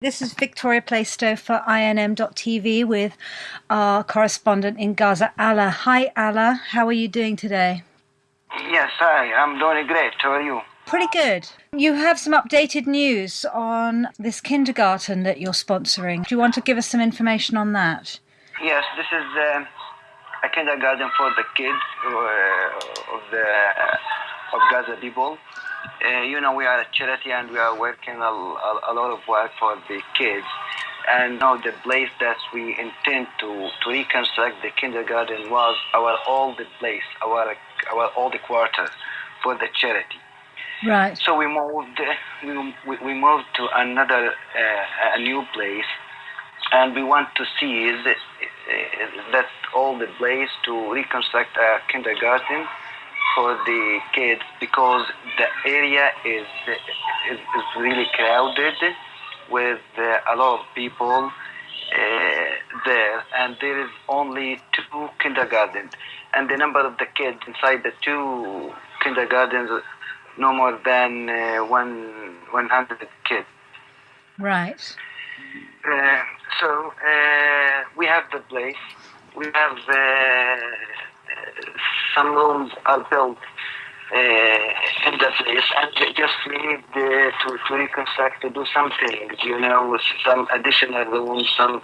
This is Victoria Plaistow for INM.TV with our correspondent in Gaza, Allah. Hi, Allah. How are you doing today? Yes, hi. I'm doing great. How are you? Pretty good. You have some updated news on this kindergarten that you're sponsoring. Do you want to give us some information on that? Yes, this is a kindergarten for the kids of Gaza people. We are a charity and we are working a lot of work for the kids. And now the place that we intend to reconstruct the kindergarten was our old place, our old quarter for the charity. Right. So we moved to another a new place, and we want to see that all the place to reconstruct a kindergarten for the kids, because the area is really crowded with a lot of people there, and there is only 2 kindergartens, and the number of the kids inside the 2 kindergartens no more than 100 kids. Right. So we have the place. We have some rooms are built in the place, and we just need to reconstruct, to do something, with some additional rooms, some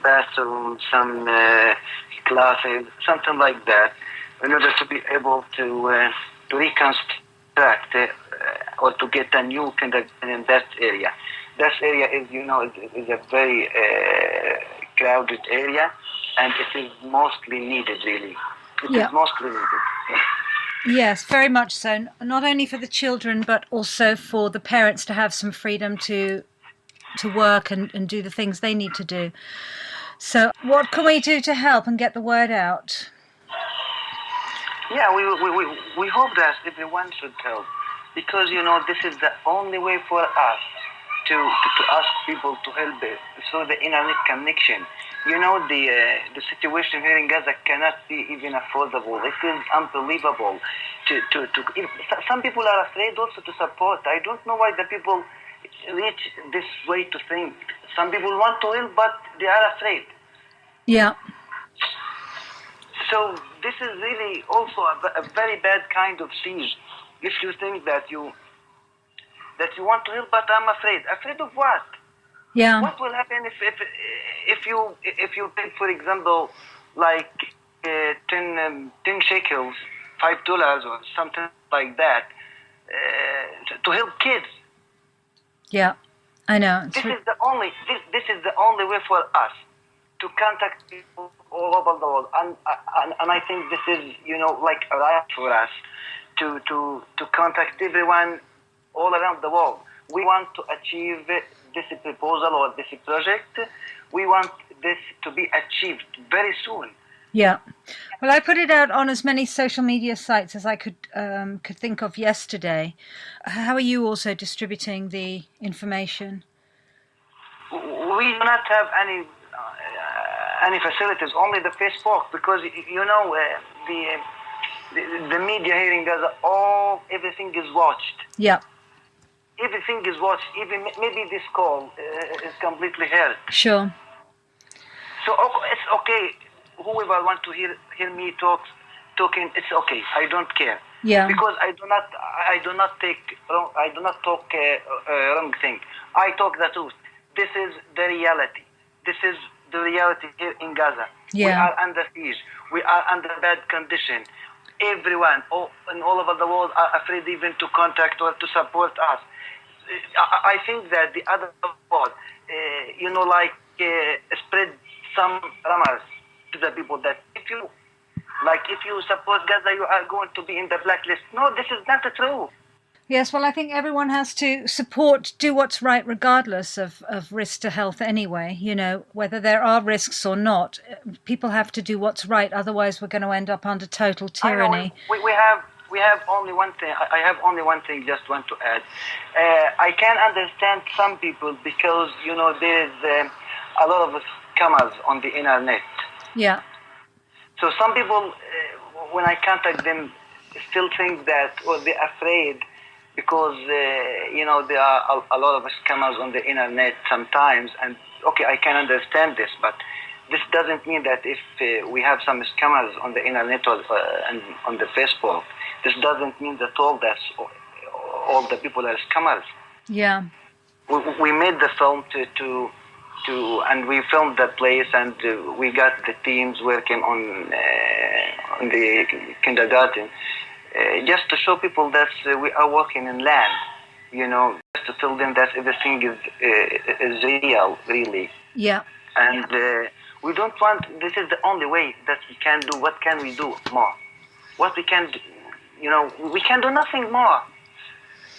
bathrooms, some classes, something like that, in order to be able to reconstruct or to get a new kindergarten in that area. That area is a very crowded area, and it is mostly needed, really. It is mostly needed. Yes, very much so. Not only for the children, but also for the parents to have some freedom to work and do the things they need to do. So what can we do to help and get the word out? Yeah, we hope that everyone should help, because this is the only way for us to ask people to help through the internet connection. The situation here in Gaza cannot be even affordable. It is unbelievable. Some people are afraid also to support. I don't know why the people reach this way to think. Some people want to help, but they are afraid. Yeah. So this is really also a very bad kind of siege. If you think that you want to help, but I'm afraid. Afraid of what? Yeah. What will happen if you take, for example, like 10 shekels, $5 or something like that, to help kids? Yeah, I know. This is the only way for us to contact people all over the world, and I think this is like a right for us to contact everyone all around the world. We want to achieve this proposal or this project. We want this to be achieved very soon. Yeah. Well, I put it out on as many social media sites as I could think of yesterday. How are you also distributing the information? We do not have any facilities, only the Facebook, because the media here in Gaza, everything is watched. Yeah. Everything is watched. Even maybe this call is completely heard. Sure. So it's okay. Whoever wants to hear me talking, it's okay. I don't care. Yeah. Because I do not talk wrong thing. I talk the truth. This is the reality. This is the reality here in Gaza. Yeah. We are under siege. We are under bad condition. Everyone all over the world are afraid even to contact or to support us. I think that the other world, spread some rumors to the people that if you support Gaza, you are going to be in the blacklist. No, this is not true. Yes, well, I think everyone has to do what's right, regardless of risk to health anyway, whether there are risks or not. People have to do what's right, otherwise we're going to end up under total tyranny. We have only one thing. I have only one thing just want to add. I can understand some people because, there is a lot of scammers on the internet. Yeah. So some people, when I contact them, still think that, or they're afraid because there are a lot of scammers on the internet sometimes, and okay, I can understand this, but this doesn't mean that if we have some scammers on the internet or and on the Facebook, this doesn't mean that all the people are scammers. Yeah. We made the film and we filmed the place, and we got the teams working on the kindergarten, just to show people that we are working in land, just to tell them that everything is real, really. Yeah. And we don't want. This is the only way that we can do. What can we do more? What we can do, we can do nothing more.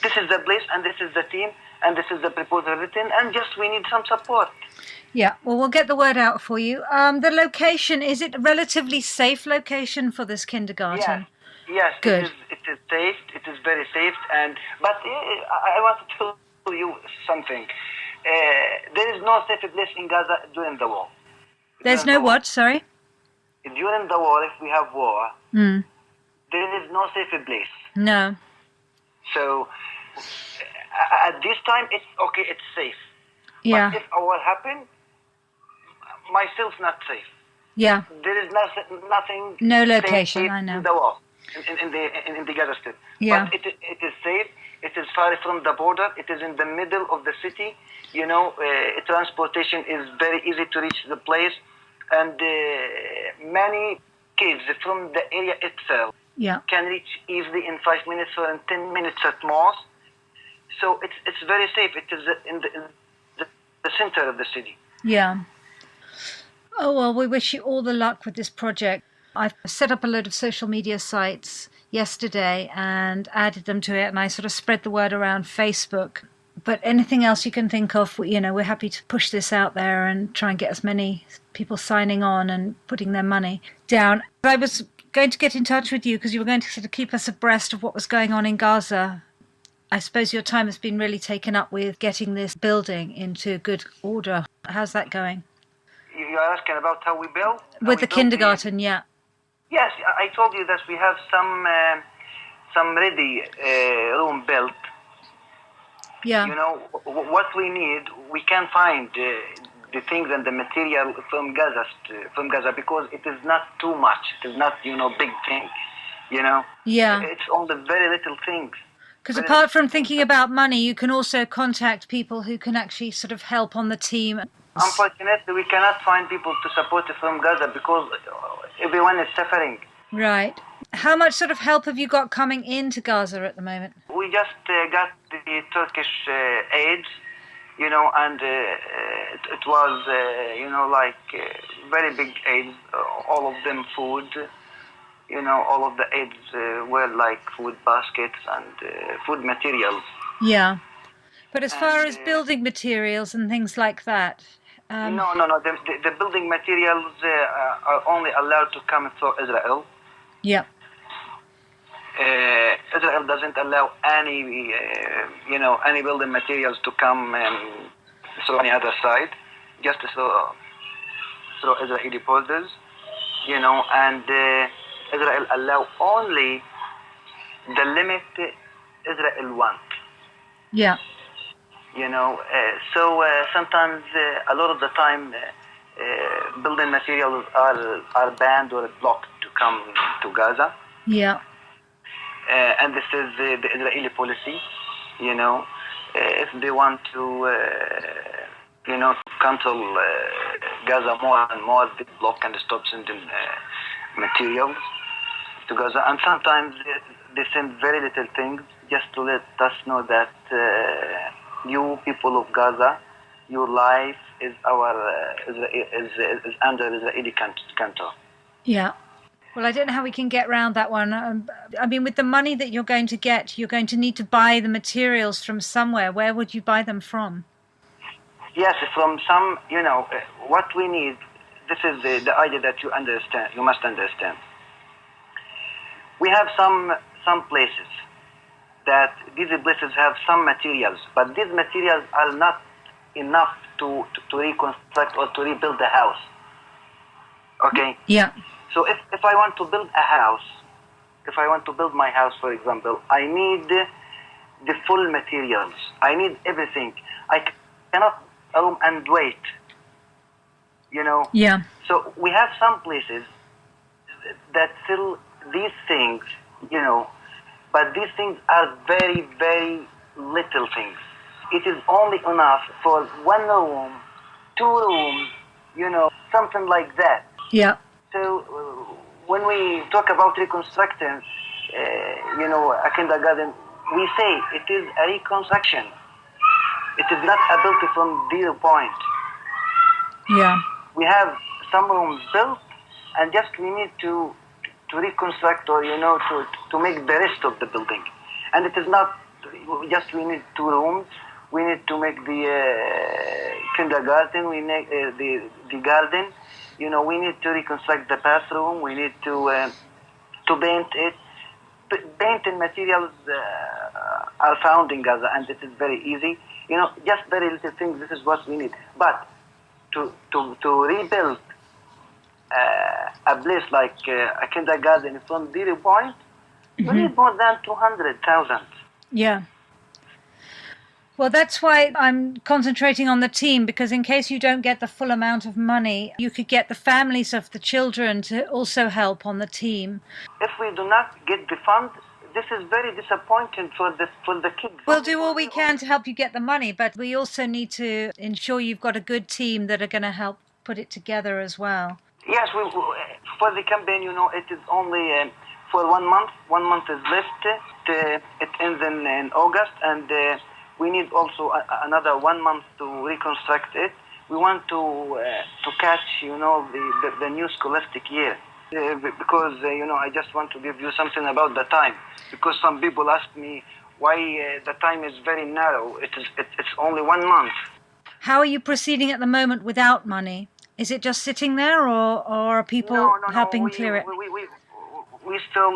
This is the place, and this is the team, and this is the proposal written, and just we need some support. Yeah, well, we'll get the word out for you. The location, is it a relatively safe location for this kindergarten? Yes, Good. It is safe. It is very safe. But I want to tell you something. There is no safe place in Gaza during the war. There's no what, sorry? During the war, if we have war, there is no safe place. No. So at this time, it's okay, it's safe. Yeah. But if a war happens, myself not safe. Yeah. There is nothing. No location, safe I know. In the war, in the Gaza Strip. Yeah. But it is safe. It is far from the border. It is in the middle of the city. Transportation is very easy to reach the place, and many kids from the area itself can reach easily in 5 minutes or in 10 minutes at most. So it's very safe. It is in the center of the city. Yeah. Oh, well, we wish you all the luck with this project. I've set up a load of social media sites yesterday and added them to it, and I sort of spread the word around Facebook. But anything else you can think of, we're happy to push this out there and try and get as many people signing on and putting their money down. I was going to get in touch with you because you were going to sort of keep us abreast of what was going on in Gaza. I suppose your time has been really taken up with getting this building into good order. How's that going? You are asking about how we build? With the kindergarten, yeah. Yes, I told you that we have some ready room built. Yeah. What we need, we can find the things and the material from Gaza because it is not too much. It is not, big thing, Yeah. It's only very little things. Because apart from thinking about money, you can also contact people who can actually sort of help on the team. Unfortunately, we cannot find people to support from Gaza because everyone is suffering. Right. How much sort of help have you got coming into Gaza at the moment? We just got the Turkish aid, and it was, very big aid, all of them food. All of the aids were like food baskets and food materials. Yeah. But as far as building materials and things like that? No. The building materials are only allowed to come through Israel. Yeah. Israel doesn't allow any, any building materials to come through any other side, just through Israeli borders, and Israel allow only the limit Israel wants. Yeah. So sometimes, a lot of the time, building materials are banned or blocked to come to Gaza. Yeah. And this is the Israeli policy, if they want to, cancel Gaza more and more, they block and stop sending materials to Gaza. And sometimes they send very little things just to let us know that you people of Gaza, your life is is under Israeli control. Yeah. Well, I don't know how we can get around that one. I mean, with the money that you're going to get, you're going to need to buy the materials from somewhere. Where would you buy them from? Yes, from some, what we need, this is the idea that you must understand. We have some places that these places have some materials, but these materials are not enough to reconstruct or to rebuild the house. Okay? Yeah. So if I want to build a house, if I want to build my house, for example, I need the full materials. I need everything. I cannot and wait. Yeah. So we have some places that sell these things, but these things are very, very little things. It is only enough for 1 room, 2 rooms, something like that. Yeah. So when we talk about reconstructing, a kindergarten, we say it is a reconstruction. It is not a built from 0 point. Yeah. We have some rooms built, and just we need to reconstruct or to make the rest of the building. And it is not just we need 2 rooms. We need to make the kindergarten. We need the garden. We need to reconstruct the bathroom. We need to paint it. Painting materials are found in Gaza, and it is very easy. Just very little things. This is what we need. But to rebuild a place like a kindergarten from 0 point, we need more than 200,000. Yeah. Well, that's why I'm concentrating on the team, because in case you don't get the full amount of money, you could get the families of the children to also help on the team. If we do not get the fund, this is very disappointing for the kids. We'll do all we can to help you get the money, but we also need to ensure you've got a good team that are going to help put it together as well. Yes, for the campaign, it is only for 1 month. 1 month is left. It ends in August, and we need also another 1 month to reconstruct it. We want to catch, the new scholastic year. Because, I just want to give you something about the time. Because some people ask me why the time is very narrow. It's only 1 month. How are you proceeding at the moment without money? Is it just sitting there, or are people helping clear it? We still,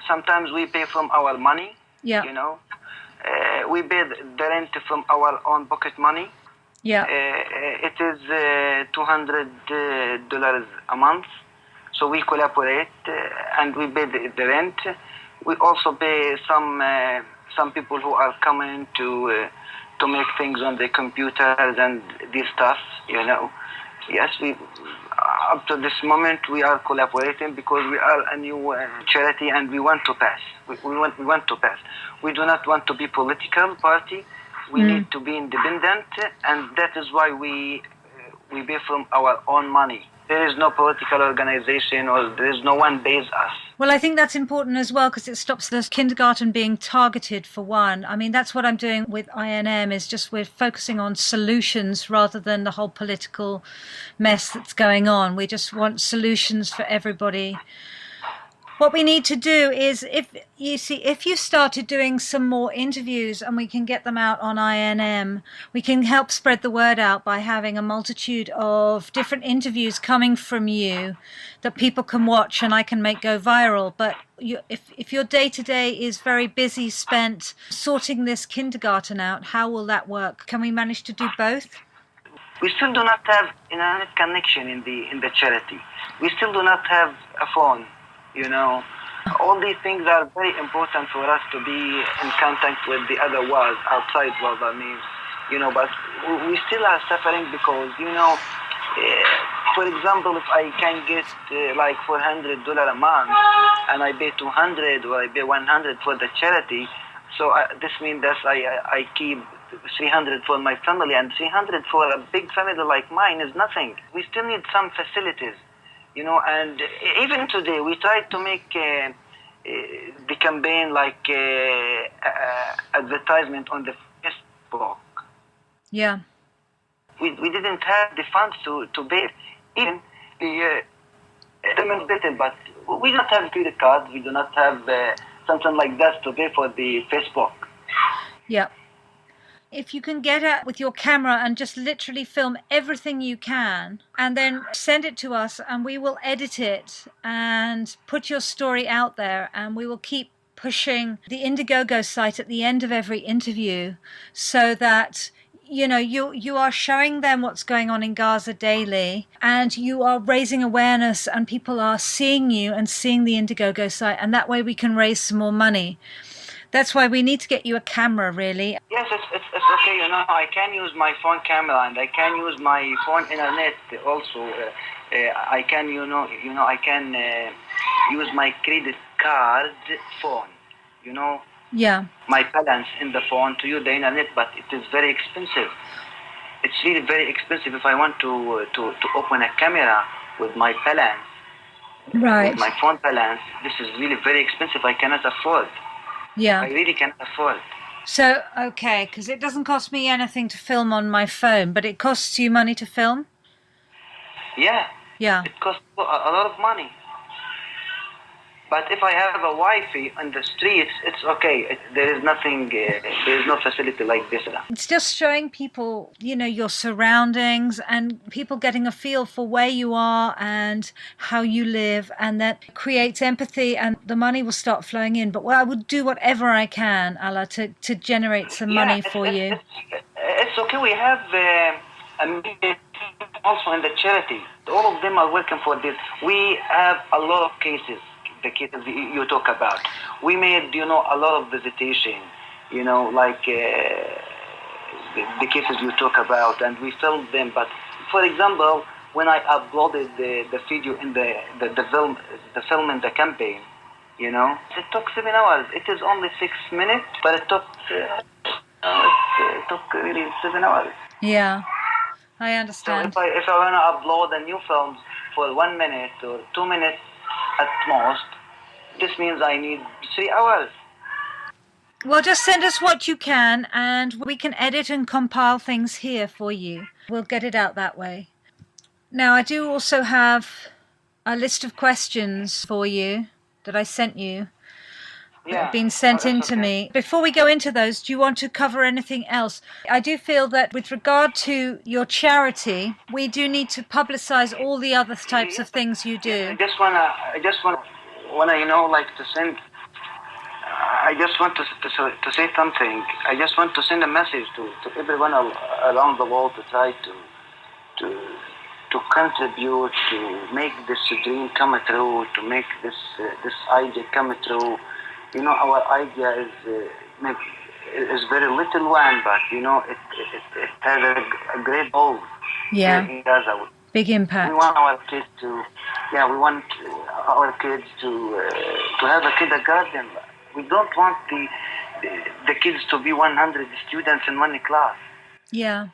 sometimes we pay from our money. Yeah. We pay the rent from our own pocket money. Yeah. It is $200 a month. So we collaborate and we pay the rent. We also pay some people who are coming to make things on the computers and these stuff, Yes, up to this moment we are collaborating because we are a new charity and we want to pass. We want to pass. We do not want to be political party. We need to be independent, and that is why we pay from our own money. There is no political organization, or there is no one pays us. Well, I think that's important as well, because it stops the kindergarten being targeted for one. I mean, that's what I'm doing with INM, is just we're focusing on solutions rather than the whole political mess that's going on. We just want solutions for everybody. What we need to do is, if you started doing some more interviews and we can get them out on INM, we can help spread the word out by having a multitude of different interviews coming from you that people can watch and I can make go viral. But if your day-to-day is very busy spent sorting this kindergarten out, how will that work? Can we manage to do both? We still do not have internet connection in the charity. We still do not have a phone. All these things are very important for us to be in contact with the other world, outside world, but we still are suffering because, for example, if I can get like $400 a month and I pay 200 or I pay 100 for the charity, so this means that I keep 300 for my family, and 300 for a big family like mine is nothing. We still need some facilities. And even today we tried to make the campaign like advertisement on the Facebook. Yeah. We didn't have the funds to pay. Even the demonstrated, but we don't have credit cards. We do not have something like that to pay for the Facebook. Yeah. If you can get out with your camera and just literally film everything you can and then send it to us, and we will edit it and put your story out there, and we will keep pushing the Indiegogo site at the end of every interview so that you are showing them what's going on in Gaza daily, and you are raising awareness, and people are seeing you and seeing the Indiegogo site, and that way we can raise some more money. That's why we need to get you a camera, really. Yes, it's okay. You know, I can use my phone camera and I can use my phone internet also. I can, I can use my credit card phone. You know, Yeah. my balance in the phone to use the internet, but it is very expensive. It's really very expensive if I want to open a camera with my balance, Right. with my phone balance. This is really very expensive. I cannot afford. Yeah. I really cannot afford. So, okay, because it doesn't cost me anything to film on my phone, but it costs you money to film? Yeah, Yeah. it costs a lot of money. But if I have a Wi-Fi on the streets, it's okay. There is nothing, there is no facility like this. It's just showing people, your surroundings and people getting a feel for where you are and how you live, and that creates empathy and the money will start flowing in. But I would do whatever I can, Allah, to generate some money for you. It's okay. We have a meeting also in the charity. All of them are working for this. We have a lot of cases. The cases you talk about. We made, a lot of visitation, like the cases you talk about, and we filmed them. But, for example, when I uploaded the video in the film in the campaign, it took 7 hours. It is only 6 minutes, but it took really 7 hours. Yeah, I understand. So if I want to upload a new film for 1 minute or 2 minutes at most, this means I need 3 hours. Well, just send us what you can and we can edit and compile things here for you. We'll get it out that way. Now, I do also have a list of questions for you that I sent you. That have been sent in to me. Before we go into those, do you want to cover anything else? I do feel that with regard to your charity, we do need to publicize all the other types of things you do. I just want to send. I just want to say something. I just want to send a message to everyone around the world to try to contribute to make this dream come true, to make this idea come true. Our idea is very little one, but it has a great goal. Yeah. In Gaza. Big impact. We want our kids to have a kindergarten. We don't want the kids to be 100 students in one class. Yeah.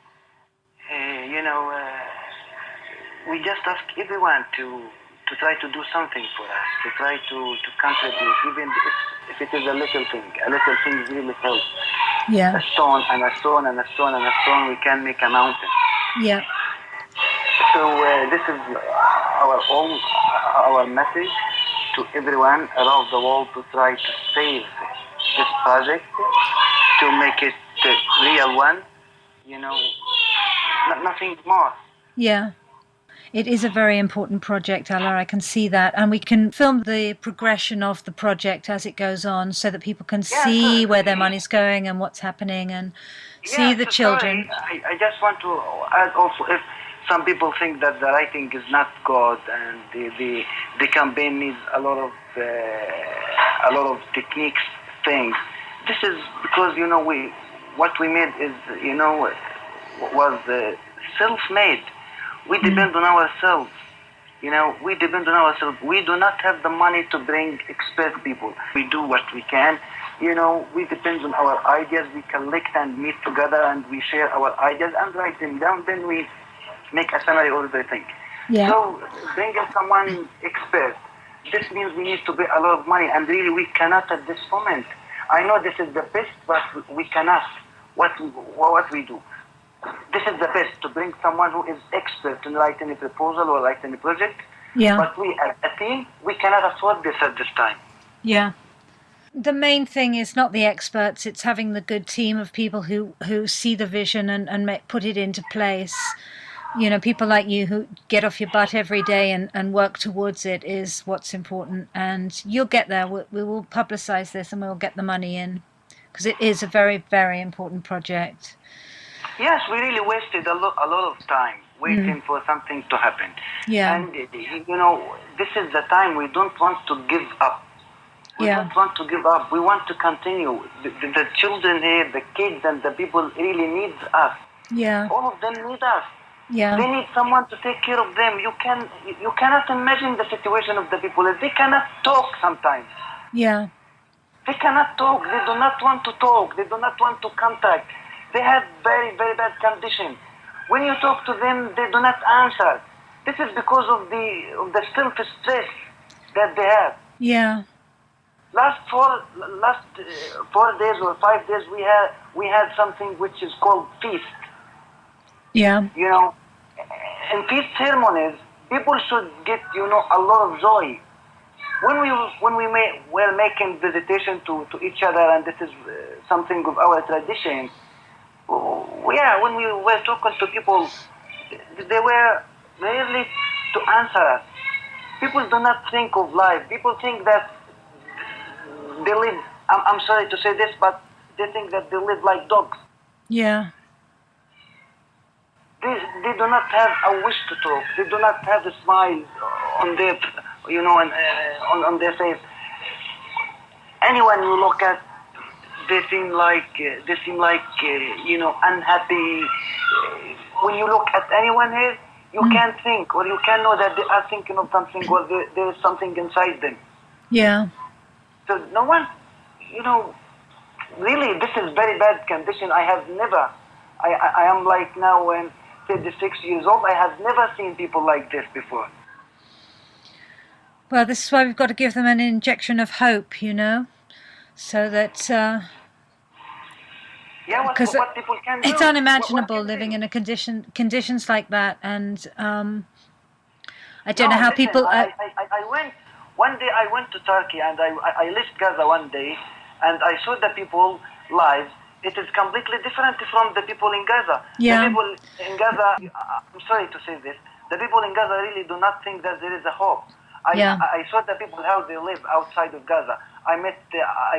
We just ask everyone to try to do something for us, to try to contribute, even if it is a little thing. A little thing really helps. Yeah. A stone and a stone and a stone and a stone, we can make a mountain. Yeah. So this is our message to everyone around the world to try to save this project, to make it a real one. Nothing more. Yeah. It is a very important project, Allah, I can see that. And we can film the progression of the project as it goes on so that people can see where their money's going and what's happening and see the children. I just want to add also, if some people think that the writing is not good and the campaign needs a lot of techniques, things. This is because, what we made is, was self-made. We depend on ourselves. We depend on ourselves. We do not have the money to bring expert people. We do what we can. We depend on our ideas. We collect and meet together and we share our ideas and write them down. Then we make a summary of everything. Yeah. So bringing someone expert, this means we need to pay a lot of money, and really we cannot at this moment. I know this is the best, but we cannot. What we do. This is the best, to bring someone who is expert in writing a proposal or writing a project. Yeah. But we, as a team, we cannot afford this at this time. Yeah. The main thing is not the experts, it's having the good team of people who see the vision and put it into place. People like you who get off your butt every day and work towards it is what's important. And you'll get there. We will publicize this and we'll get the money in, because it is a very, very important project. Yes, we really wasted a lot of time waiting for something to happen. Yeah. And, this is the time we don't want to give up. We don't want to give up. We want to continue. The children here, the kids and the people really need us. Yeah. All of them need us. Yeah. They need someone to take care of them. You cannot imagine the situation of the people. They cannot talk sometimes. Yeah. They cannot talk. They do not want to talk. They do not want to contact. They have very, very bad conditions. When you talk to them, they do not answer. This is because of the self-stress that they have. Yeah. Last 4 days or 5 days, we had something which is called feast. Yeah. You know, in feast ceremonies, people should get a lot of joy. When we were making visitation to each other, and this is something of our tradition. When we were talking to people, they were rarely to answer us. People do not think of life. People think that they live. I'm sorry to say this, but they think that they live like dogs. Yeah. They do not have a wish to talk. They do not have a smile on their, on their face. Anyone you look at, they seem like unhappy. When you look at anyone here, you can't think, or you can know that they are thinking of something, or there is something inside them. Yeah. So no one, really, this is very bad condition. I have never. I am like now when 36 years old. I have never seen people like this before. Well, this is why we've got to give them an injection of hope, so that because what people can do. It's unimaginable living in conditions like that, and I don't know how people. I went one day. I went to Turkey, and I left Gaza one day, and I saw the people lives. It is completely different from the people in Gaza. Yeah. The people in Gaza, I'm sorry to say this, the people in Gaza really do not think that there is a hope. I saw the people how they live outside of Gaza. I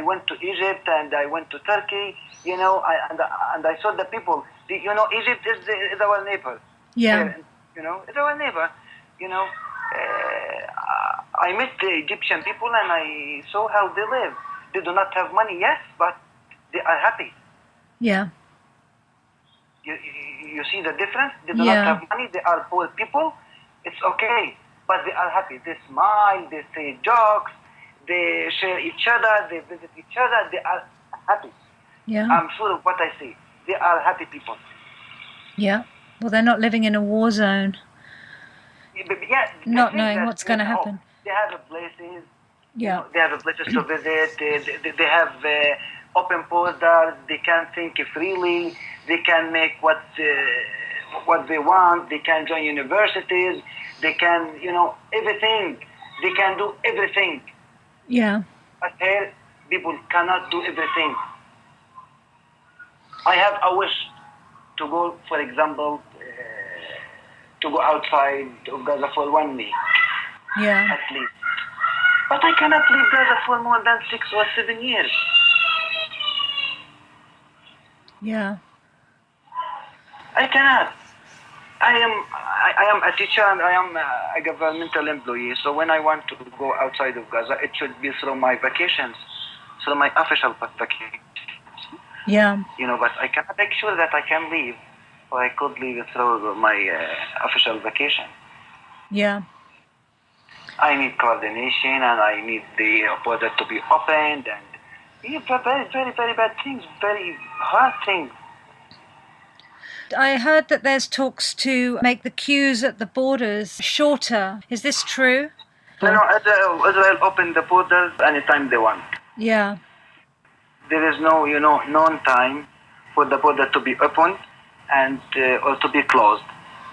went to Egypt and I went to Turkey, and I saw the people. Egypt is our neighbor. Yeah. It's our neighbor. I met the Egyptian people and I saw how they live. They do not have money, yes, but they are happy. Yeah. You see the difference? They do not have money. They are poor people. It's okay, but they are happy. They smile. They say jokes. They share each other. They visit each other. They are happy. Yeah. I'm sure of what I see. They are happy people. Yeah. Well, they're not living in a war zone. Yeah. Not knowing what's going to happen. They have places. Yeah. They have places to visit. They have open borders. They can think freely. They can make what they want. They can join universities. They can, everything. They can do everything. Yeah. But here, people cannot do everything. I have a wish to go, for example, to go outside of Gaza for 1 week. Yeah. At least. But I cannot leave Gaza for more than 6 or 7 years. Yeah. I cannot. I am a teacher and I am a governmental employee. So when I want to go outside of Gaza, it should be through my vacations, through my official vacations. Yeah. But I cannot make sure that I can leave, or I could leave through my official vacation. Yeah. I need coordination and I need the border to be opened and very, very, very bad things, very hard things. I heard that there's talks to make the queues at the borders shorter. Is this true? No, Israel opened the borders anytime they want. Yeah. There is no, known time for the border to be opened and or to be closed.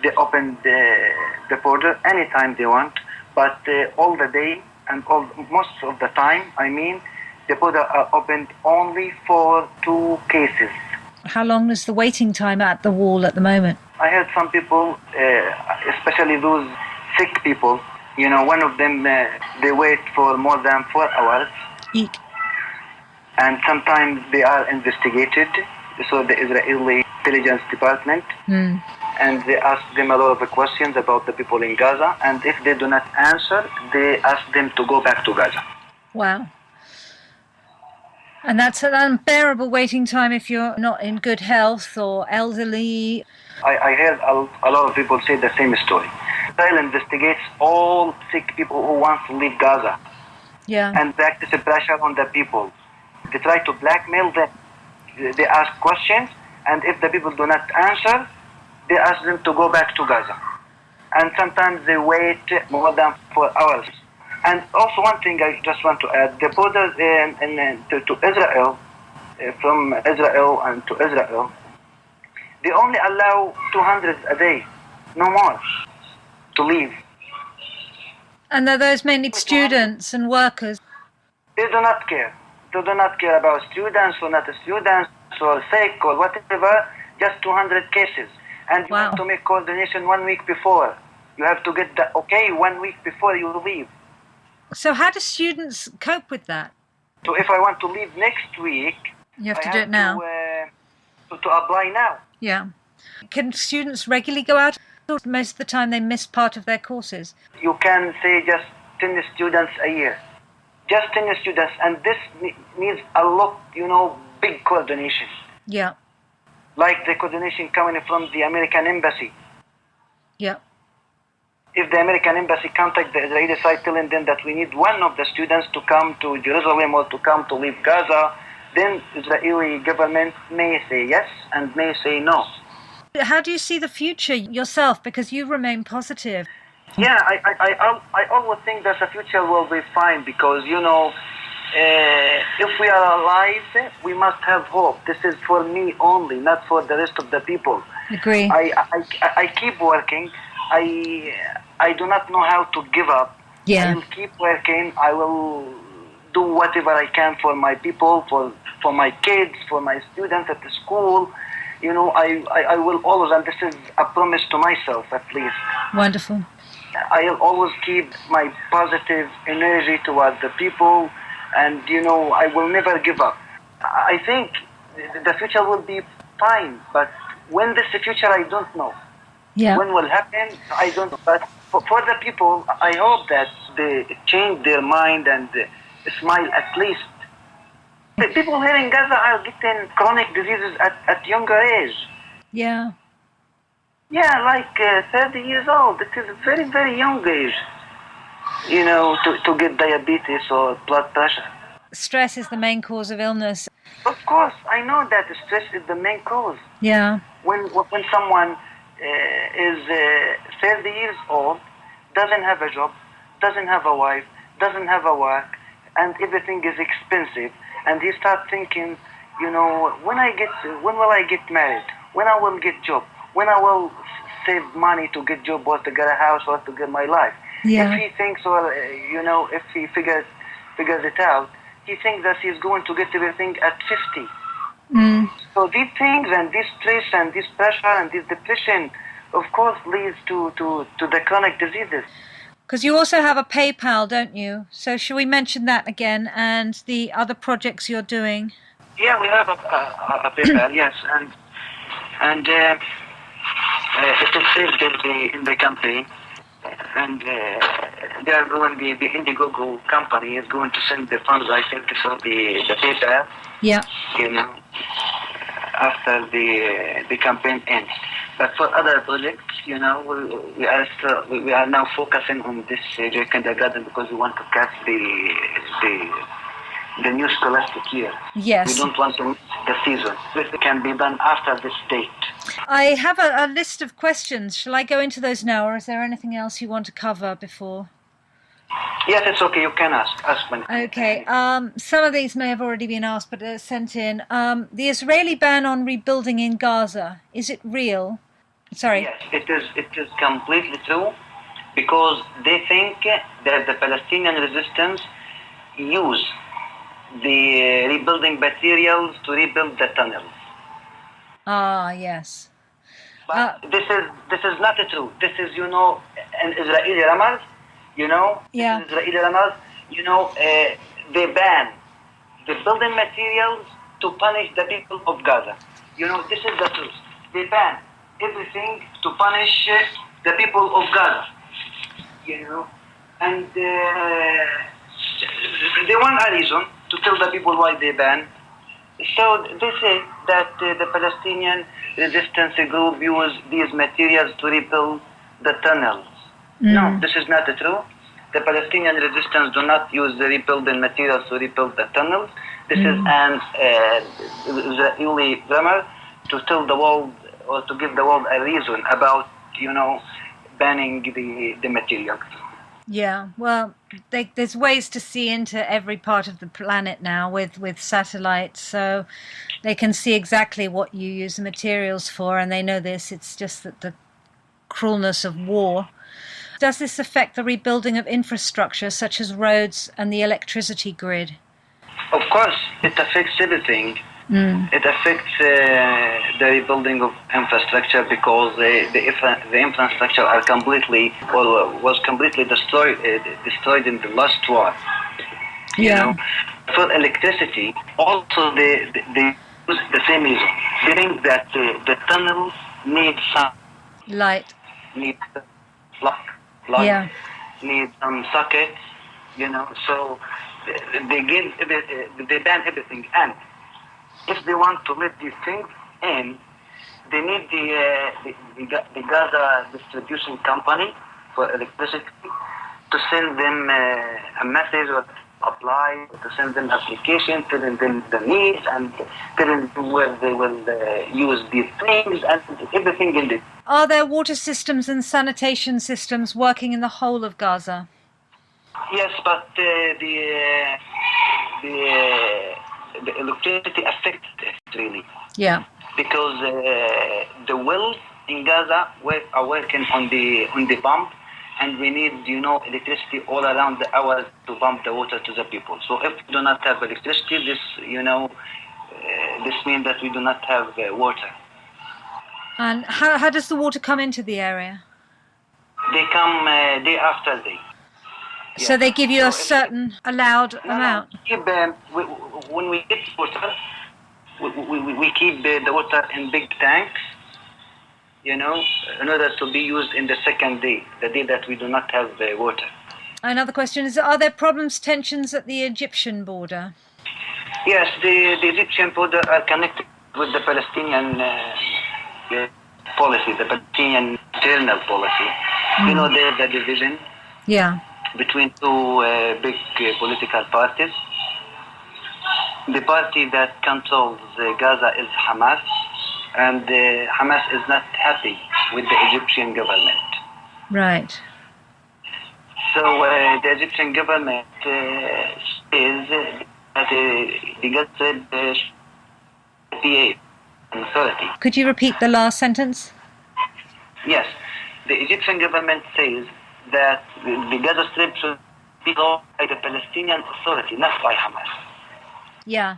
They open the border anytime they want, but all the day and most of the time, the border are opened only for 2 cases. How long is the waiting time at the wall at the moment? I heard some people, especially those sick people, one of them, they wait for more than 4 hours. Eek. And sometimes they are investigated, so the Israeli intelligence department, and they ask them a lot of questions about the people in Gaza, and if they do not answer, they ask them to go back to Gaza. Wow. And that's an unbearable waiting time if you're not in good health or elderly. I heard a lot of people say the same story. Israel investigates all sick people who want to leave Gaza Yeah. and practice pressure on the people. They try to blackmail them. They ask questions, and if the people do not answer, they ask them to go back to Gaza. And sometimes they wait more than 4 hours. And also one thing I just want to add, the borders to Israel, from Israel and to Israel, they only allow 200 a day, no more, to leave. And are those mainly students and workers? They do not care. They do not care about students or not students or sick or whatever, just 200 cases. And you Wow. have to make coordination 1 week before. You have to get the okay 1 week before you leave. So how do students cope with that? So if I want to leave next week, You have I to do it now. To apply now. Yeah. Can students regularly go out? Or most of the time they miss part of their courses. You can say just 10 students a year. Just 10 students. And this needs a lot, big coordination. Yeah. Like the coordination coming from the American embassy. Yeah. If the American embassy contact the Israeli side telling them that we need one of the students to come to Jerusalem or to come to leave Gaza, then Israeli government may say yes and may say no. How do you see the future yourself? Because you remain positive. Yeah, I always think that the future will be fine because, if we are alive, we must have hope. This is for me only, not for the rest of the people. Agree. I keep working. I do not know how to give up. Yeah. I will keep working. I will do whatever I can for my people, for my kids, for my students at the school. I will always, and this is a promise to myself at least, Wonderful. I'll always keep my positive energy towards the people, and I will never give up. I think the future will be fine, but when this future, I don't know. Yeah. When will happen, I don't know. But for the people, I hope that they change their mind and smile at least. The people here in Gaza are getting chronic diseases at younger age. Yeah. Yeah, like 30 years old. It is a very, very young age, to get diabetes or blood pressure. Stress is the main cause of illness. Of course, I know that stress is the main cause. Yeah. When someone is 30 years old, doesn't have a job, doesn't have a wife, doesn't have a work, and everything is expensive, and he starts thinking, when will I get married? When I will get job? When I will save money to get job or to get a house or to get my life? Yeah. If he thinks, or if he figures it out, he thinks that he's going to get everything at 50. Mm. So these things and this stress and this pressure and this depression, of course, leads to the chronic diseases. Because you also have a PayPal, don't you? So should we mention that again and the other projects you're doing? Yeah, we have a PayPal, yes, and it is saved in the country, and they are going. The Indiegogo company is going to send the funds, I think, to the PayPal. Yeah. After the campaign ends. But for other projects, we are now focusing on this Joy Kindergarten because we want to catch the new scholastic year. Yes. We don't want to miss the season. This can be done after this date. I have a list of questions. Shall I go into those now, or is there anything else you want to cover before? Yes, it's okay. You can ask me. Okay. Some of these may have already been asked, but they're sent in. The Israeli ban on rebuilding in Gaza, is it real? Sorry. Yes, it is completely true because they think that the Palestinian resistance use the rebuilding materials to rebuild the tunnels. Ah, yes. But this is not true. This is, an Israeli ramaz, Yeah. This is Israeli ramaz, they ban the building materials to punish the people of Gaza. This is the truth. They ban everything to punish the people of Gaza. And they want a reason to tell the people why they ban. So they say that the Palestinian resistance group use these materials to rebuild the tunnels. No, this is not true. The Palestinian resistance do not use the rebuilding materials to rebuild the tunnels. This is an Israeli grammar to tell the world or to give the world a reason about, banning the materials. Yeah, well, there's ways to see into every part of the planet now with satellites, so they can see exactly what you use the materials for, and they know this. It's just that the cruelness of war. Does this affect the rebuilding of infrastructure, such as roads and the electricity grid? Of course, it affects everything. It affects the rebuilding of infrastructure because the infrastructure are was completely destroyed in the last war. For electricity, also they use the same reason. They think that the tunnels need some light, need need some sockets, So they ban everything, and if they want to let these things in, they need the Gaza distribution company for electricity to send them a message or apply, to send them application, telling them the needs and telling them where they will use these things and everything in it. Are there water systems and sanitation systems working in the whole of Gaza? Yes, but the electricity affects it really. Yeah. Because the wells in Gaza are working on the pump, and we need electricity all around the hour to pump the water to the people. So if we do not have electricity, this means that we do not have water. And how does the water come into the area? They come day after day. So they give you a certain allowed amount? When we get water, we keep the water in big tanks, in order to be used in the second day, the day that we do not have the water. Another question is, are there problems, tensions at the Egyptian border? Yes, the Egyptian border are connected with the Palestinian policy, the Palestinian internal policy. There's the division. Yeah. Between two big political parties. The party that controls Gaza is Hamas, and Hamas is not happy with the Egyptian government. Right. So the Egyptian government says that the Gaza authority. Could you repeat the last sentence? Yes. The Egyptian government says that the Gaza Strip should be owned by the Palestinian Authority, not by Hamas. Yeah.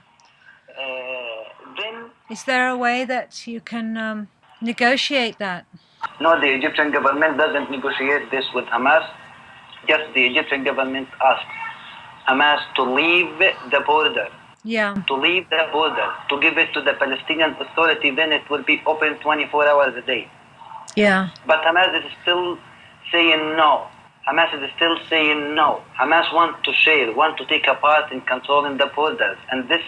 Then, is there a way that you can negotiate that? No, the Egyptian government doesn't negotiate this with Hamas. Just the Egyptian government asks Hamas to leave the border. Yeah. To leave the border, to give it to the Palestinian Authority, then it will be open 24 hours a day. Yeah. But Hamas is still saying no. Hamas is still saying no. Hamas want to share, want to take a part in controlling the borders. And this,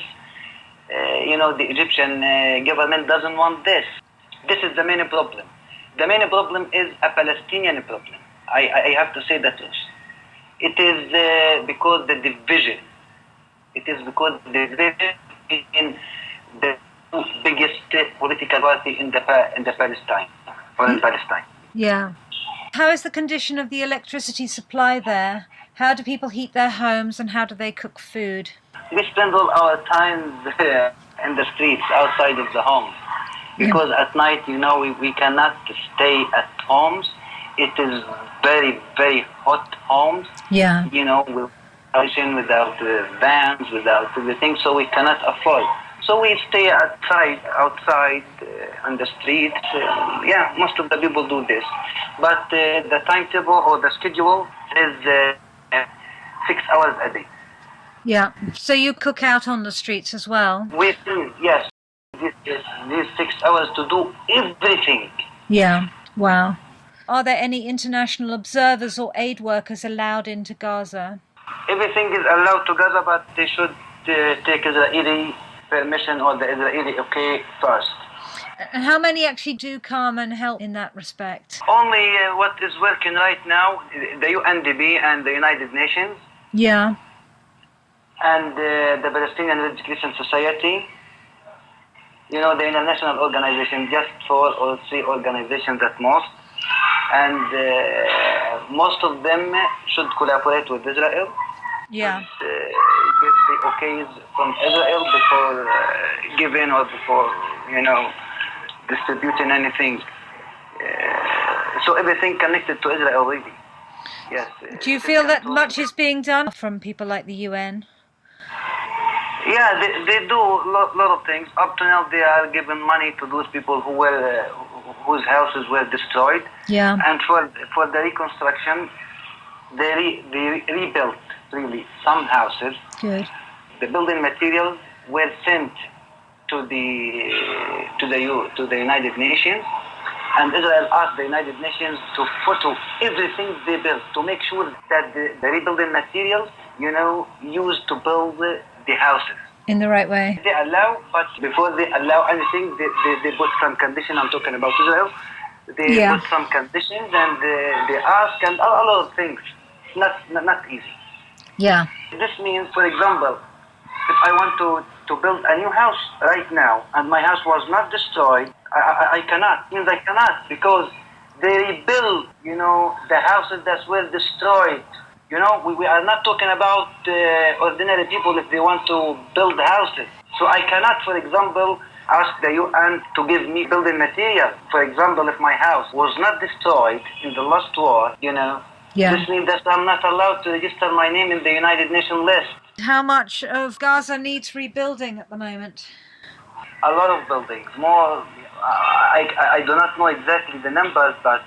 the Egyptian government doesn't want this. This is the main problem. The main problem is a Palestinian problem. I have to say that truth. It is because the division. It is because the division in the two biggest political party in the Palestine, or in Palestine. Yeah. How is the condition of the electricity supply there? How do people heat their homes and how do they cook food? We spend all our time in the streets outside of the homes because at night, we cannot stay at homes. It is very, very hot homes. Yeah. Without vans, without everything, so we cannot afford. So we stay outside on the streets. Most of the people do this. But the timetable or the schedule is 6 hours a day. Yeah. So you cook out on the streets as well? We do, yes. These 6 hours to do everything. Yeah. Wow. Are there any international observers or aid workers allowed into Gaza? Everything is allowed to Gaza, but they should take Israeli permission or the Israeli okay first. And how many actually do come and help in that respect? Only what is working right now, the UNDP and the United Nations, Yeah. and the Palestinian Education Society. You know, the international organization, just 4 or 3 organizations at most. And most of them should collaborate with Israel. Yeah. And, give the okays from Israel before giving or before, distributing anything. So everything connected to Israel, really. Yes. Do you feel that much is being done from people like the UN? Yeah, they do a lot of things. Up to now, they are giving money to those people whose houses were destroyed. Yeah. And for the reconstruction, they rebuilt really some houses. Good. The building materials were sent to the United Nations, and Israel asked the United Nations to photo everything they built to make sure that the rebuilding materials, used to build the houses in the right way. They allow, but before they allow anything, they put some condition. I'm talking about Israel. They put some conditions and they ask and a lot of things. Not easy. Yeah. This means, for example, if I want to build a new house right now and my house was not destroyed, I cannot. Means I cannot because they rebuild, the houses that were destroyed. We are not talking about ordinary people if they want to build houses. So I cannot, for example, ask the UN to give me building material. For example, if my house was not destroyed in the last war, this means that I'm not allowed to register my name in the United Nations list. How much of Gaza needs rebuilding at the moment? A lot of buildings. More, I do not know exactly the numbers, but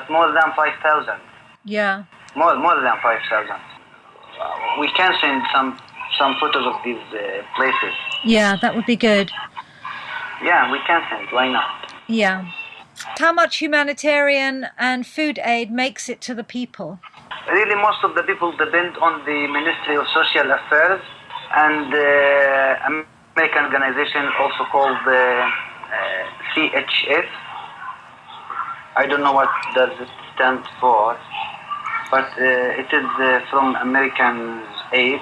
more than 5,000. Yeah. More than 5,000. We can send some photos of these places. Yeah, that would be good. Yeah, we can send. Why not? Yeah. How much humanitarian and food aid makes it to the people? Really, most of the people depend on the Ministry of Social Affairs and American organization also called the CHF. I don't know what does it stand for, but it is from American aid.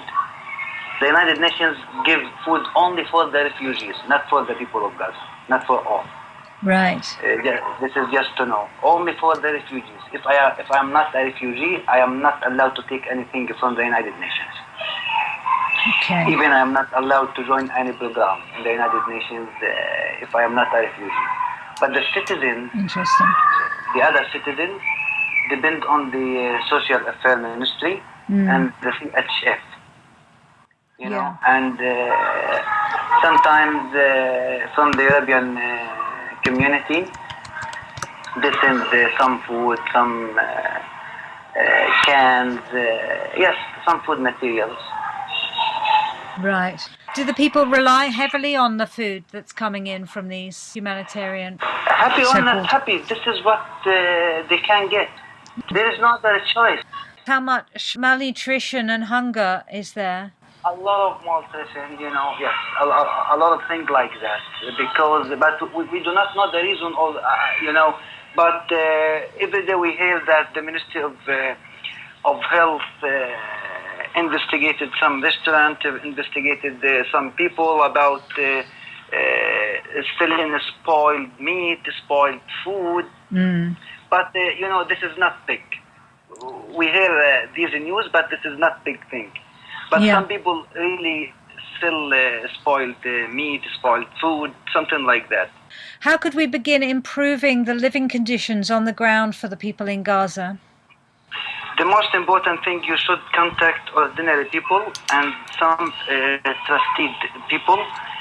The United Nations give food only for the refugees, not for the people of Gaza, not for all. Right. This is just to know. Only for the refugees. If I am not a refugee, I am not allowed to take anything from the United Nations. Okay. Even I am not allowed to join any program in the United Nations if I am not a refugee. But the citizens, the other citizens, depend on the Social Affairs Ministry and the CHF. And sometimes from the European community, they send some food, some cans, some food materials. Right. Do the people rely heavily on the food that's coming in from these humanitarian? Happy or not happy, this is what they can get. There is no other choice. How much malnutrition and hunger is there? A lot of malnutrition, yes, a lot of things like that. But we do not know the reason, But every day we hear that the Ministry of Health investigated some restaurant, investigated some people about selling spoiled meat, spoiled food. But this is not big. We hear these news, but this is not big thing. But some people really sell spoiled meat, spoiled food, something like that. How could we begin improving the living conditions on the ground for the people in Gaza? The most important thing, you should contact ordinary people and some trusted people.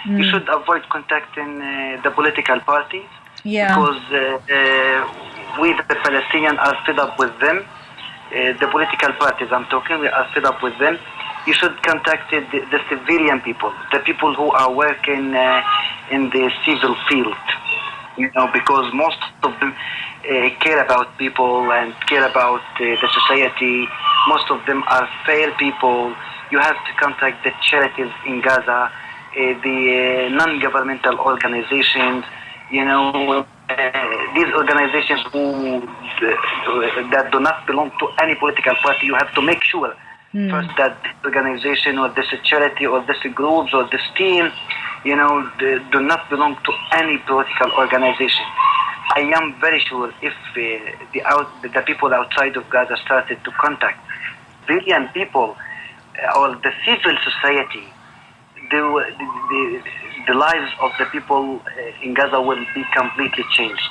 You should avoid contacting the political parties because we, the Palestinians, are fed up with them. The political parties I'm talking, we are fed up with them. You should contact the civilian people, the people who are working in the civil field, because most of them care about people and care about the society. Most of them are fair people. You have to contact the charities in Gaza, the non-governmental organizations, these organizations that do not belong to any political party. You have to make sure first that this organization or this charity or this groups or this team, they do not belong to any political organization. I am very sure if the people outside of Gaza started to contact billion people or the civil society, the lives of the people in Gaza will be completely changed.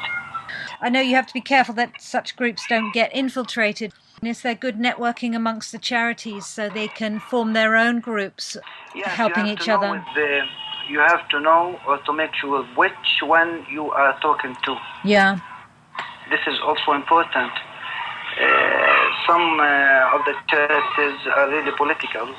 I know you have to be careful that such groups don't get infiltrated. Is there good networking amongst the charities so they can form their own groups, helping each other? You have to know or to make sure which one you are talking to. Yeah. This is also important. Some of the charities are really political,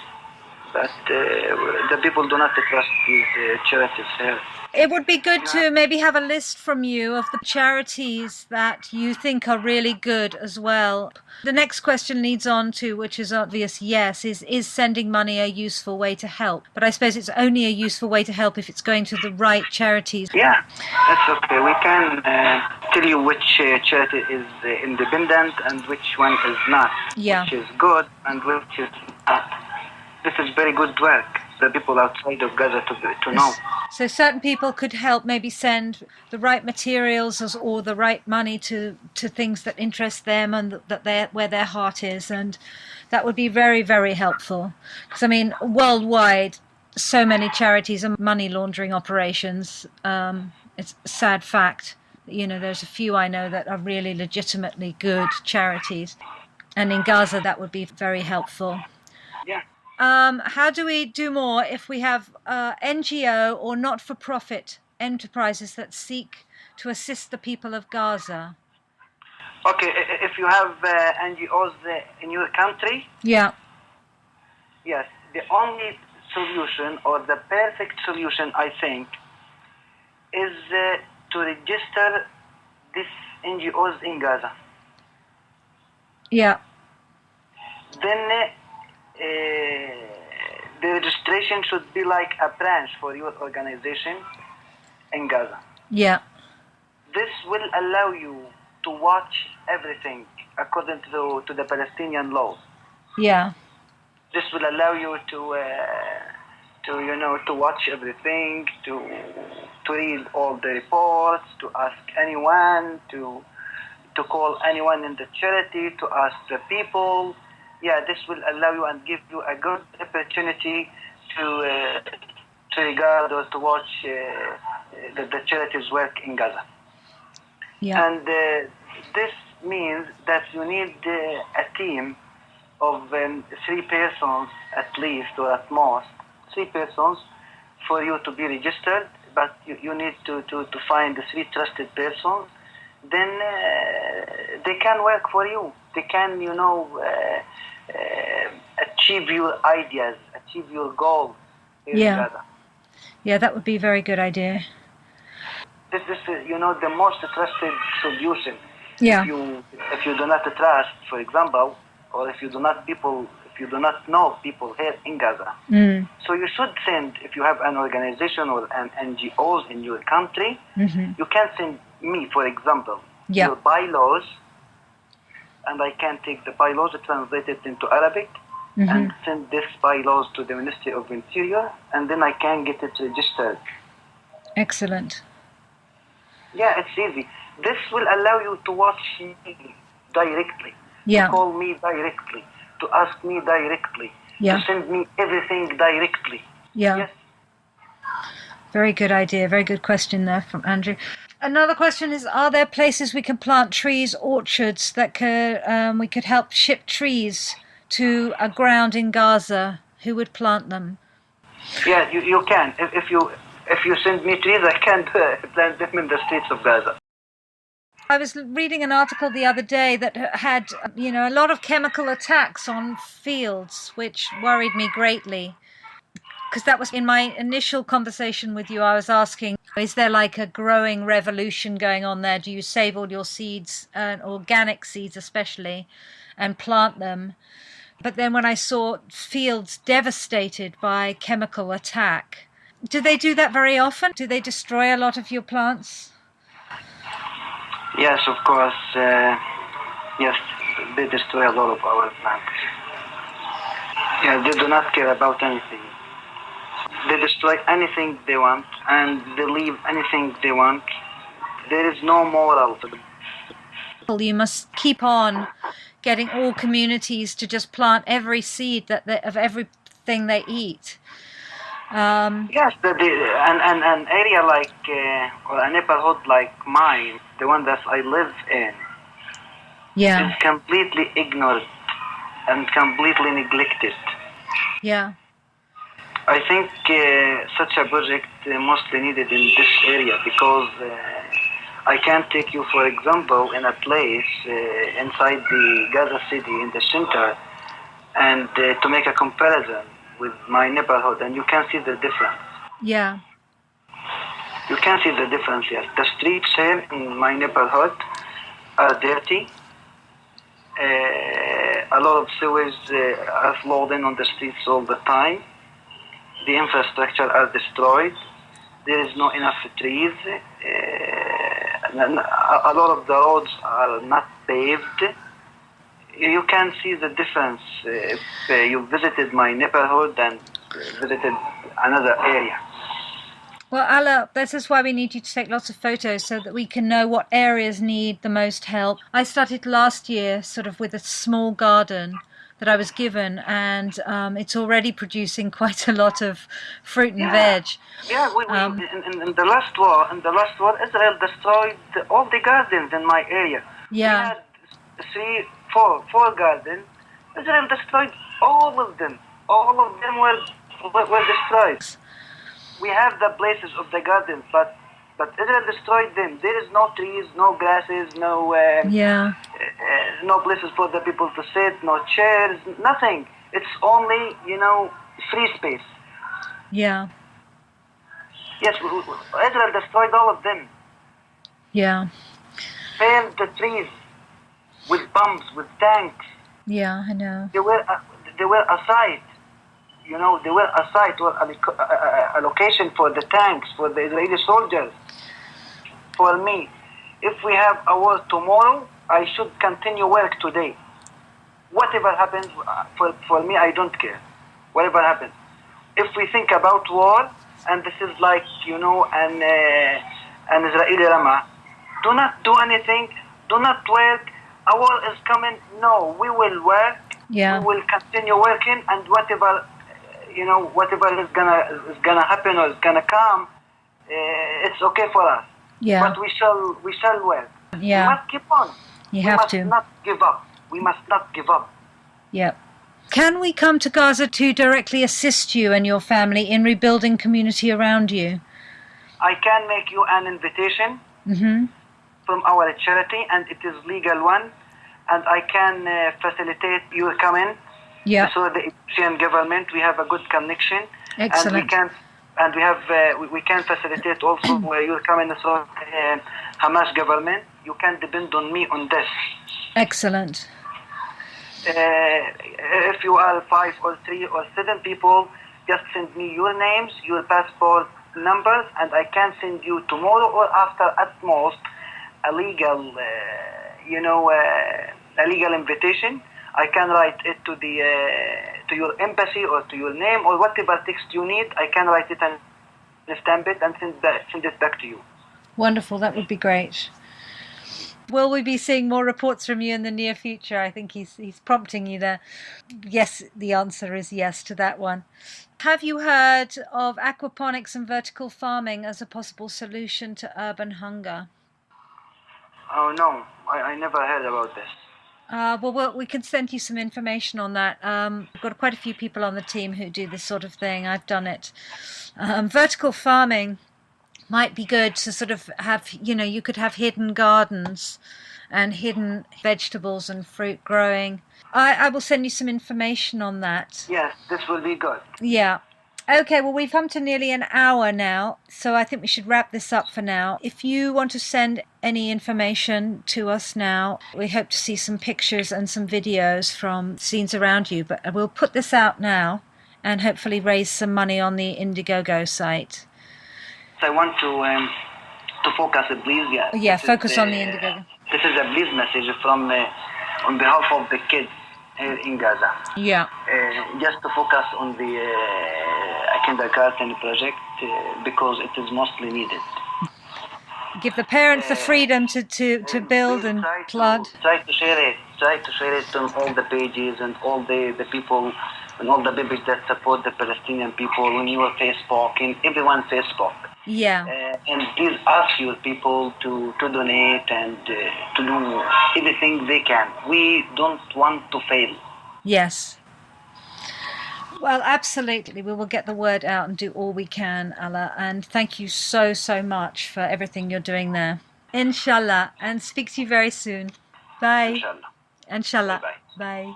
but the people do not trust these charities here. It would be good to maybe have a list from you of the charities that you think are really good as well. The next question leads on to, which is obvious, yes, is sending money a useful way to help? But I suppose it's only a useful way to help if it's going to the right charities. Yeah, that's okay. We can tell you which charity is independent and which one is not, which is good and which is not. This is very good work. The people outside of Gaza to know. So certain people could help maybe send the right materials or the right money to things that interest them and that where their heart is, and that would be very, very helpful. Because I mean, worldwide, so many charities are money laundering operations. It's a sad fact. There's a few I know that are really legitimately good charities, and in Gaza that would be very helpful. Yeah. How do we do more if we have NGO or not-for-profit enterprises that seek to assist the people of Gaza? Okay, if you have NGOs in your country? Yeah. Yes, the only solution or the perfect solution, I think, is to register these NGOs in Gaza. Yeah. Then the registration should be like a branch for your organization in Gaza. Yeah. This will allow you to watch everything according to the Palestinian laws. Yeah. This will allow you to watch everything, to read all the reports, to ask anyone, to call anyone in the charity, to ask the people. Yeah, this will allow you and give you a good opportunity to regard or to watch the charities work in Gaza. Yeah. And this means that you need a team of 3 persons at least, or at most 3 persons, for you to be registered. But you need to find the 3 trusted persons. Then they can work for you. They can, achieve your ideas, achieve your goals in Gaza. Yeah, that would be a very good idea. This is, the most trusted solution. Yeah. If you do not trust, for example, or if you do not know people here in Gaza, so you should send, if you have an organization or an NGOs in your country, you can send me, for example, your bylaws, and I can take the bylaws, translate it into Arabic, and send this bylaws to the Ministry of Interior, and then I can get it registered. Excellent. Yeah, it's easy. This will allow you to watch me directly, to call me directly, to ask me directly, to send me everything directly. Yeah. Yes. Very good idea. Very good question there from Andrew. Another question is, are there places we can plant trees, orchards, that we could help ship trees to a ground in Gaza? Who would plant them? Yeah, you can. If you send me trees, I can plant them in the streets of Gaza. I was reading an article the other day that had, a lot of chemical attacks on fields, which worried me greatly. Because that was in my initial conversation with you, I was asking, is there like a growing revolution going on there? Do you save all your seeds, organic seeds especially, and plant them? But then when I saw fields devastated by chemical attack, Do they do that very often? Do they destroy a lot of your plants? Yes, of course. Yes, they destroy a lot of our plants. Yeah, they do not care about anything. They destroy anything they want, and they leave anything they want. There is no moral to them. You must keep on getting all communities to just plant every seed of everything they eat. Yes, an area like, or a neighborhood like mine, the one that I live in, Yeah. is completely ignored and completely neglected. Yeah. I think such a project mostly needed in this area, because I can take you, for example, in a place inside the Gaza city in the center, and to make a comparison with my neighborhood, and you can see the difference. Yeah. You can see the difference, yes. The streets here in my neighborhood are dirty. A lot of sewage are flowing on the streets all the time. The infrastructure are destroyed. There is no enough trees. A lot of the roads are not paved. You can see the difference if you visited my neighborhood and visited another area. Well, Ala, this is why we need you to take lots of photos so that we can know what areas need the most help. I started last year sort of with a small garden that I was given, and it's already producing quite a lot of fruit and veg. Yeah, in the last war, Israel destroyed all the gardens in my area. Yeah. We had four gardens. Israel destroyed all of them. All of them were destroyed. We have the places of the gardens, but Israel destroyed them. There is no trees, no grasses, no places for the people to sit, no chairs, nothing. It's only, free space. Yeah. Yes, Israel destroyed all of them. Yeah. Filled the trees with bombs, with tanks. Yeah, I know. They were a site. They were a site or a location for the tanks, for the Israeli soldiers. For me, if we have a war tomorrow, I should continue work today. Whatever happens, for me, I don't care. Whatever happens. If we think about war, and this is like, an Israeli Rama, do not do anything, do not work, a war is coming. No, we will work. Yeah. We will continue working, and whatever is gonna happen or is gonna come, it's okay for us. Yeah. But we shall work. Yeah. We must keep on. You have to. We must not give up. We must not give up. Yep. Can we come to Gaza to directly assist you and your family in rebuilding community around you? I can make you an invitation from our charity, and it is legal one, and I can facilitate your coming. Yeah. So the Egyptian government, we have a good connection. Excellent. And we can facilitate also your coming through Hamas government. You can depend on me on this. Excellent. If you are 5 or 3 or 7 people, just send me your names, your passport numbers, and I can send you tomorrow or after at most a legal invitation. I can write it to your embassy or to your name or whatever text you need. I can write it and stamp it and send it back to you. Wonderful. That would be great. Will we be seeing more reports from you in the near future? I think he's prompting you there. Yes, the answer is yes to that one. Have you heard of aquaponics and vertical farming as a possible solution to urban hunger? Oh, no. I never heard about this. Well, we can send you some information on that. We've got quite a few people on the team who do this sort of thing. I've done it. Vertical farming might be good to sort of have, you could have hidden gardens and hidden vegetables and fruit growing. I will send you some information on that. Yes, this will be good. Yeah. Okay, well, we've come to nearly an hour now, so I think we should wrap this up for now. If you want to send any information to us now, we hope to see some pictures and some videos from scenes around you, but we'll put this out now and hopefully raise some money on the Indiegogo site. I want to focus, please. Yeah, focus on the Indiegogo. This is a please message from on behalf of the kids here in Gaza. Yeah. Just to focus on the kindergarten project because it is mostly needed. Give the parents the freedom to build and plod. Try to share it. Try to share it on all the pages and all the people and all the babies that support the Palestinian people on your Facebook, in everyone's Facebook. Yeah. And please ask your people to donate and to do everything they can. We don't want to fail. Yes. Well, absolutely. We will get the word out and do all we can, Allah. And thank you so much for everything you're doing there. Inshallah. And speak to you very soon. Bye. Inshallah. Inshallah. Bye-bye. Bye.